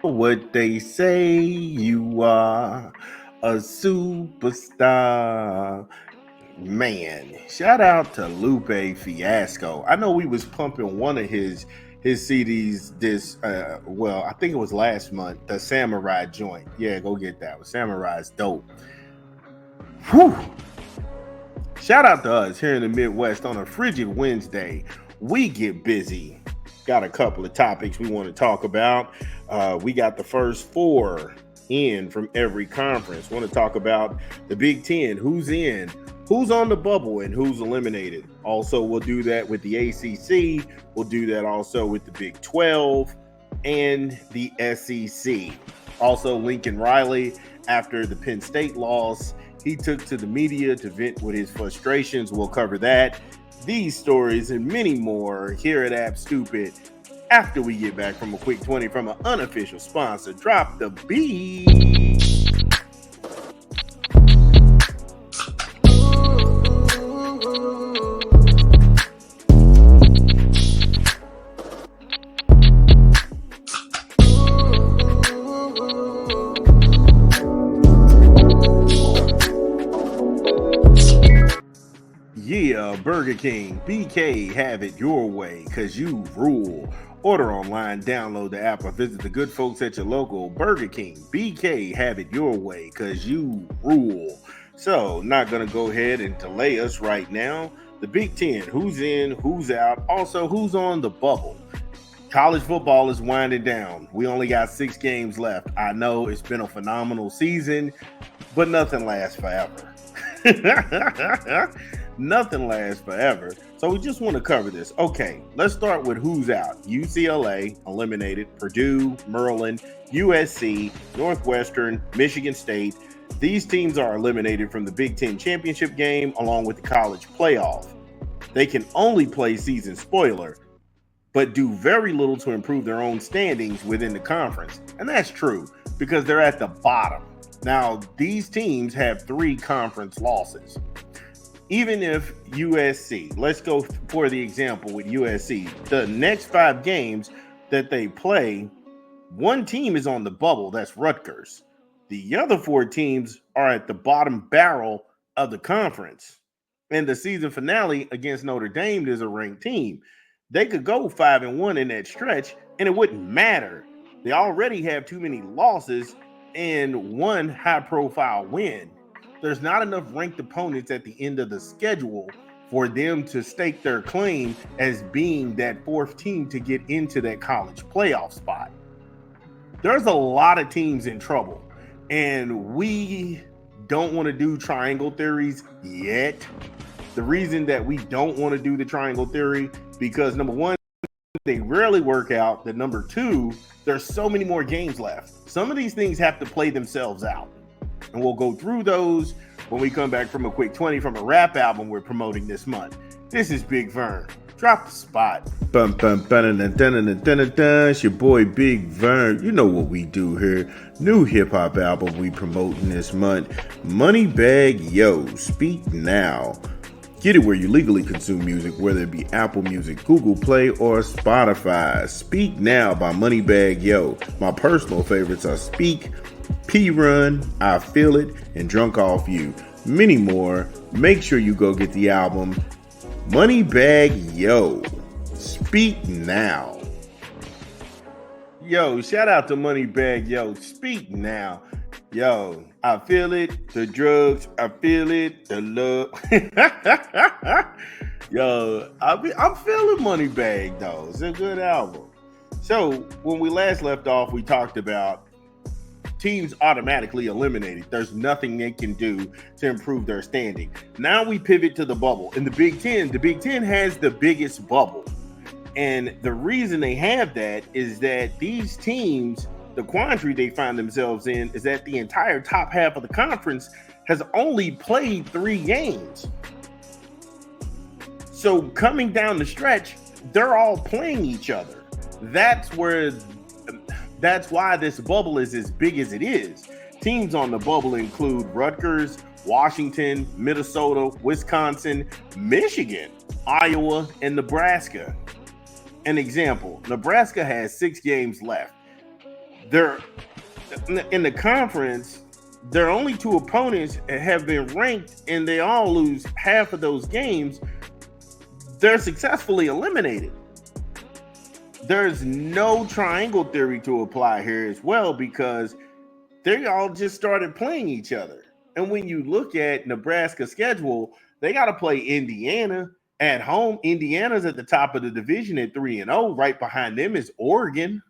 What they say, you are a superstar. Man, shout out to Lupe Fiasco. I know we was pumping one of his CDs I think it was last month, the Samurai joint. Yeah, go get that one. Samurai's dope. Whew. Shout out to us here in the Midwest on a frigid Wednesday. We get busy. Got a couple of topics we want to talk about. We got the first four in from every conference. Want to talk about the Big Ten, who's in, who's on the bubble, and who's eliminated. Also, we'll do that with the ACC. We'll do that also with the Big 12 and the SEC. Also, Lincoln Riley, after the Penn State loss, he took to the media to vent with his frustrations. We'll cover that, these stories, and many more here at App Stupid after we get back from a quick 20 from an unofficial sponsor. Drop the beat. Yeah, Burger King, BK, have it your way, cause you rule. Order online, download the app, or visit the good folks at your local Burger King. BK, have it your way, cause you rule. So, not gonna go ahead and delay us right now. The Big Ten, who's in, who's out, also who's on the bubble. College football is winding down. We only got 6 games left. I know it's been a phenomenal season, but nothing lasts forever. Nothing lasts forever. So we just want to cover this. Okay, let's start with who's out. UCLA eliminated, Purdue, Maryland, USC, Northwestern, Michigan State. These teams are eliminated from the Big Ten championship game along with the college playoff. They can only play season spoiler, but do very little to improve their own standings within the conference. And that's true because they're at the bottom. Now, these teams have 3 conference losses. Even if USC, let's go for the example with USC, the next 5 games that they play, one team is on the bubble, that's Rutgers. The other 4 teams are at the bottom barrel of the conference. And the season finale against Notre Dame is a ranked team. They could go 5-1 in that stretch, and it wouldn't matter. They already have too many losses and one high-profile win. There's not enough ranked opponents at the end of the schedule for them to stake their claim as being that 4th team to get into that college playoff spot. There's a lot of teams in trouble, and we don't want to do triangle theories yet. The reason that we don't want to do the triangle theory, because number 1, they rarely work out. The number 2, there's so many more games left. Some of these things have to play themselves out. And we'll go through those when we come back from a quick 20 from a rap album we're promoting this month. This is Big Vern. Drop the spot. It's your boy Big Vern. You know what we do here. New hip-hop album we promoting this month. Moneybagg Yo, Speak Now. Get it where you legally consume music, whether it be Apple Music, Google Play, or Spotify. Speak Now by Moneybagg Yo. My personal favorites are Speak, P-Run, I Feel It, and Drunk Off You. Many more. Make sure you go get the album. Moneybagg Yo, Speak Now. Yo, shout out to Moneybagg Yo, Speak Now. Yo, I feel it, the drugs, I feel it, the love. Yo, I'm feeling Moneybagg though. It's a good album. So when we last left off, we talked about teams automatically eliminated. There's nothing they can do to improve their standing. Now we pivot to the bubble. In the Big Ten has the biggest bubble. And the reason they have that is that these teams, the quandary they find themselves in is that the entire top half of the conference has only played 3 games. So coming down the stretch, they're all playing each other. That's why this bubble is as big as it is. Teams on the bubble include Rutgers, Washington, Minnesota, Wisconsin, Michigan, Iowa, and Nebraska. An example, Nebraska has 6 games left. They're in the conference. Their only two opponents have been ranked, and they all lose half of those games. They're successfully eliminated. There's no triangle theory to apply here as well, because they all just started playing each other. And when you look at Nebraska's schedule, they got to play Indiana at home. Indiana's at the top of the division at 3-0. Right behind them is Oregon.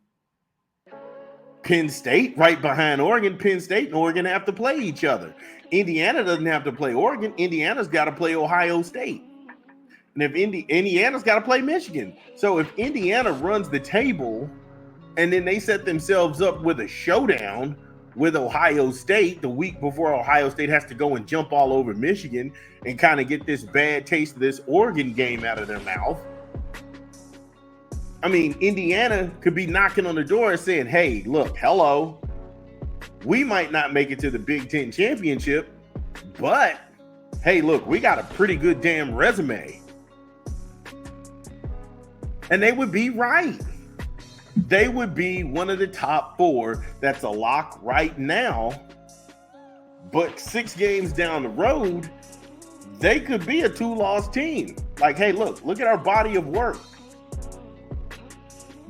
Penn State, right behind Oregon. Penn State and Oregon have to play each other. Indiana doesn't have to play Oregon. Indiana's got to play Ohio State. And if Indiana's got to play Michigan. So if Indiana runs the table and then they set themselves up with a showdown with Ohio State the week before Ohio State has to go and jump all over Michigan and kind of get this bad taste of this Oregon game out of their mouth. I mean, Indiana could be knocking on the door and saying, hey, look, hello, we might not make it to the Big Ten championship, but hey, look, we got a pretty good damn resume. And they would be right. They would be one of the top four that's a lock right now. But 6 games down the road, they could be a 2-loss team. Like, hey, look at our body of work.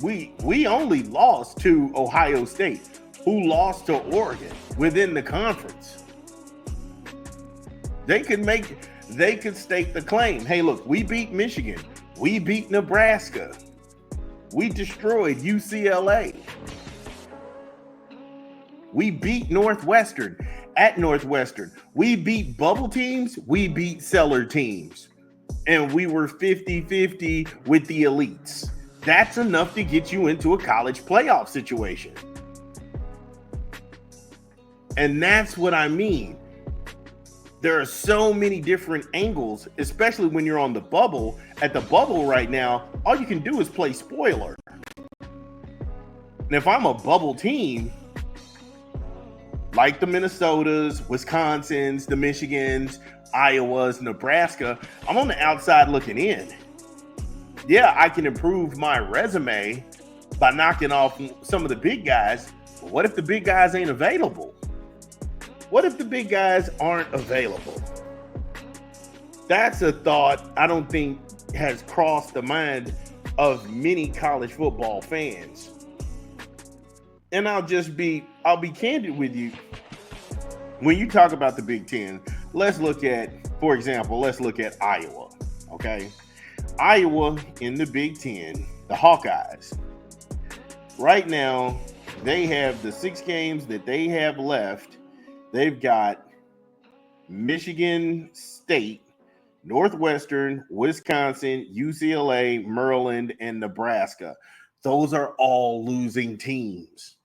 We only lost to Ohio State, who lost to Oregon within the conference. They could stake the claim. Hey, look, we beat Michigan. We beat Nebraska. We destroyed UCLA. We beat Northwestern at Northwestern. We beat bubble teams. We beat cellar teams. And we were 50-50 with the elites. That's enough to get you into a college playoff situation. And that's what I mean. There are so many different angles, especially when you're on the bubble. At the bubble right now, all you can do is play spoiler. And if I'm a bubble team, like the Minnesotas, Wisconsins, the Michigans, Iowas, Nebraska, I'm on the outside looking in. Yeah, I can improve my resume by knocking off some of the big guys. But what if the big guys ain't available? What if the big guys aren't available? That's a thought I don't think has crossed the mind of many college football fans. And I'll be candid with you. When you talk about the Big Ten, let's look at Iowa, okay? Iowa in the Big Ten, the Hawkeyes. Right now, they have the 6 games that they have left. They've got Michigan State, Northwestern, Wisconsin, UCLA, Maryland, and Nebraska. Those are all losing teams.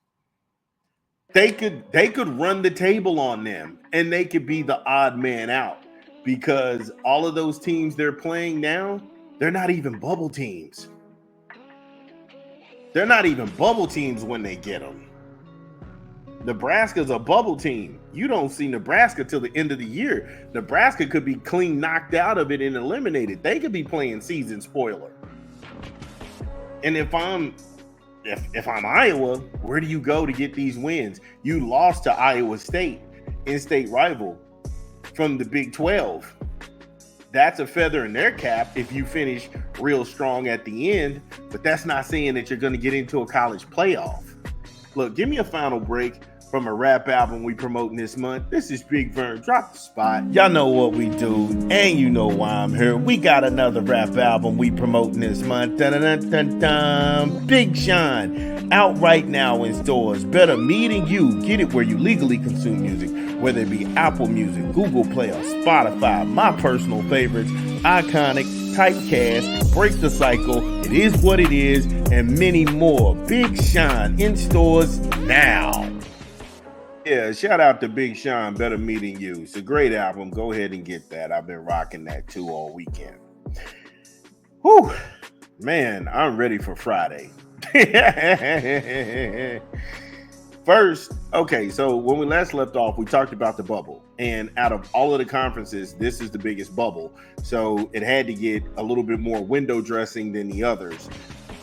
They could run the table on them, and they could be the odd man out, because all of those teams they're playing now, they're not even bubble teams. They're not even bubble teams when they get them. Nebraska's a bubble team. You don't see Nebraska till the end of the year. Nebraska could be clean knocked out of it and eliminated. They could be playing season spoiler. And if I'm Iowa, where do you go to get these wins? You lost to Iowa State, in-state rival from the Big 12. That's a feather in their cap if you finish real strong at the end, but that's not saying that you're going to get into a college playoff. Look, give me a final break from a rap album we promoting this month. This is Big Vern. Drop the spot. Y'all know what we do, and you know why I'm here. We got another rap album we promoting this month. Dun-dun-dun-dun-dun. Big Sean, out right now in stores. Better Me Than You. Get it where you legally consume music, whether it be Apple Music, Google Play, or Spotify. My personal favorites: Iconic, Typecast, Break the Cycle, It Is What It Is, and many more. Big Sean in stores now. Yeah, shout out to Big Sean, Better Me Than You. It's a great album. Go ahead and get that. I've been rocking that too all weekend. Whew, man, I'm ready for Friday. First, okay, so when we last left off, we talked about the bubble. And out of all of the conferences, this is the biggest bubble. So it had to get a little bit more window dressing than the others.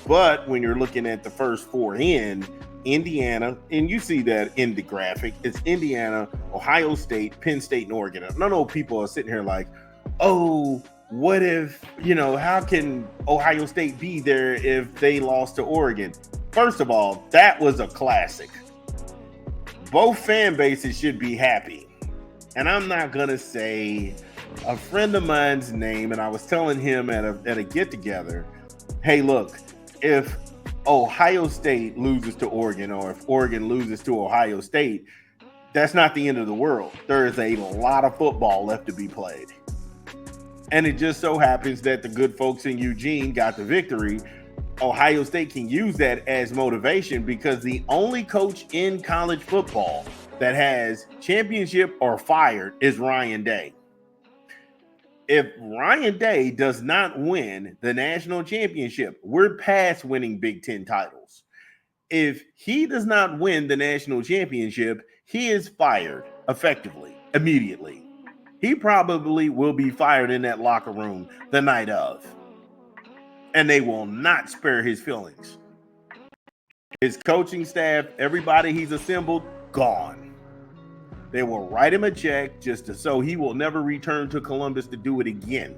But when you're looking at the first 4 in, Indiana, and you see that in the graphic. It's Indiana, Ohio State, Penn State, and Oregon. I know people are sitting here like, oh, what if, how can Ohio State be there if they lost to Oregon? First of all, that was a classic. Both fan bases should be happy. And I'm not going to say a friend of mine's name, and I was telling him at a get-together, hey, look, if Ohio State loses to Oregon, or if Oregon loses to Ohio State, that's not the end of the world. There is a lot of football left to be played. And it just so happens that the good folks in Eugene got the victory. Ohio State can use that as motivation because the only coach in college football that has championship or fired is Ryan Day. If Ryan Day does not win the national championship, we're past winning Big Ten titles. If he does not win the national championship, he is fired effectively, immediately. He probably will be fired in that locker room the night of. And they will not spare his feelings. His coaching staff, everybody he's assembled, gone. They will write him a check so he will never return to Columbus to do it again.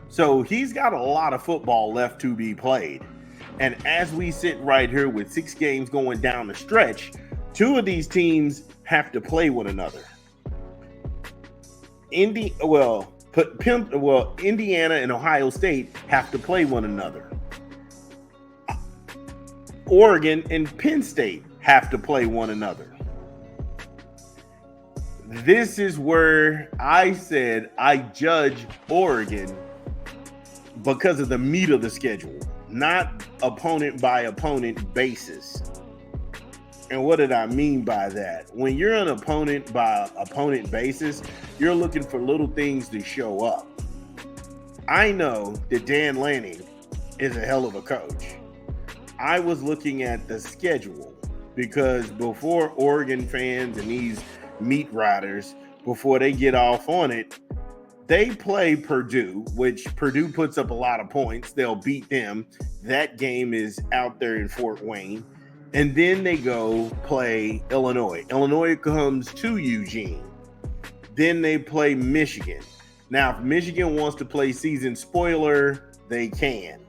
So he's got a lot of football left to be played. And as we sit right here with 6 games going down the stretch, 2 of these teams have to play one another. Indiana and Ohio State have to play one another. Oregon and Penn State have to play one another. This is where I said I judge Oregon because of the meat of the schedule, not opponent by opponent basis. And what did I mean by that? When you're an opponent by opponent basis, you're looking for little things to show up. I know that Dan Lanning is a hell of a coach. I was looking at the schedule because before Oregon fans and these meat riders, before they get off on it, they play Purdue, which Purdue puts up a lot of points. They'll beat them. That game is out there in Fort Wayne. And then they go play Illinois. Illinois comes to Eugene. Then they play Michigan. Now, if Michigan wants to play season spoiler, they can.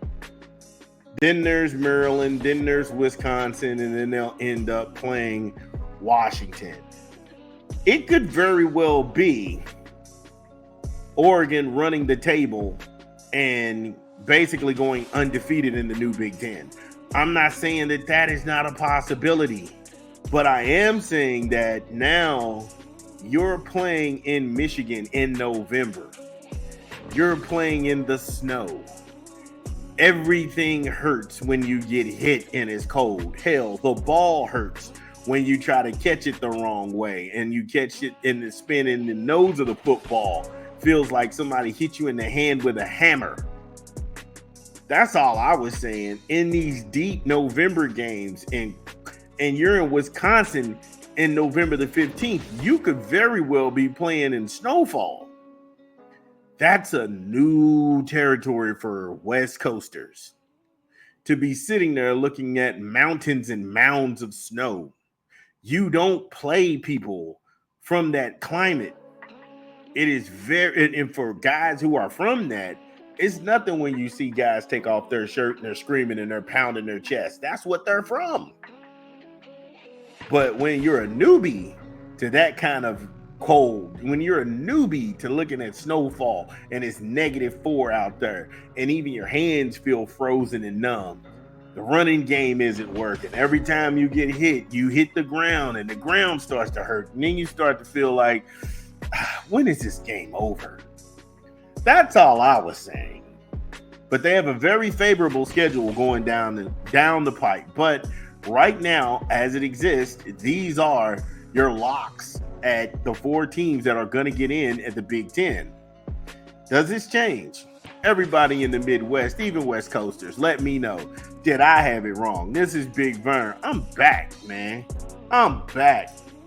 Then there's Maryland. Then there's Wisconsin. And then they'll end up playing Washington. It could very well be Oregon running the table and basically going undefeated in the new Big Ten. I'm not saying that is not a possibility, but I am saying that now you're playing in Michigan in November. You're playing in the snow. Everything hurts when you get hit and it's cold. Hell, the ball hurts when you try to catch it the wrong way and you catch it in the spin in the nose of the football. Feels like somebody hit you in the hand with a hammer. That's all I was saying. In these deep November games, and you're in Wisconsin in November the 15th, you could very well be playing in snowfall. That's a new territory for West Coasters. To be sitting there looking at mountains and mounds of snow. You don't play people from that climate. It is very, and for guys who are from that, it's nothing when you see guys take off their shirt and they're screaming and they're pounding their chest. That's what they're from. But when you're a newbie to that kind of cold, when you're a newbie to looking at snowfall and it's -4 out there, and even your hands feel frozen and numb, the running game isn't working. Every time you get hit, you hit the ground and the ground starts to hurt. And then you start to feel like, when is this game over? That's all I was saying. But they have a very favorable schedule going down the pipe. But right now, as it exists, these are your locks at the 4 teams that are going to get in at the Big Ten. Does this change? Everybody in the Midwest, even West Coasters, let me know. Did I have it wrong? This is Big Vern. I'm back, man. I'm back.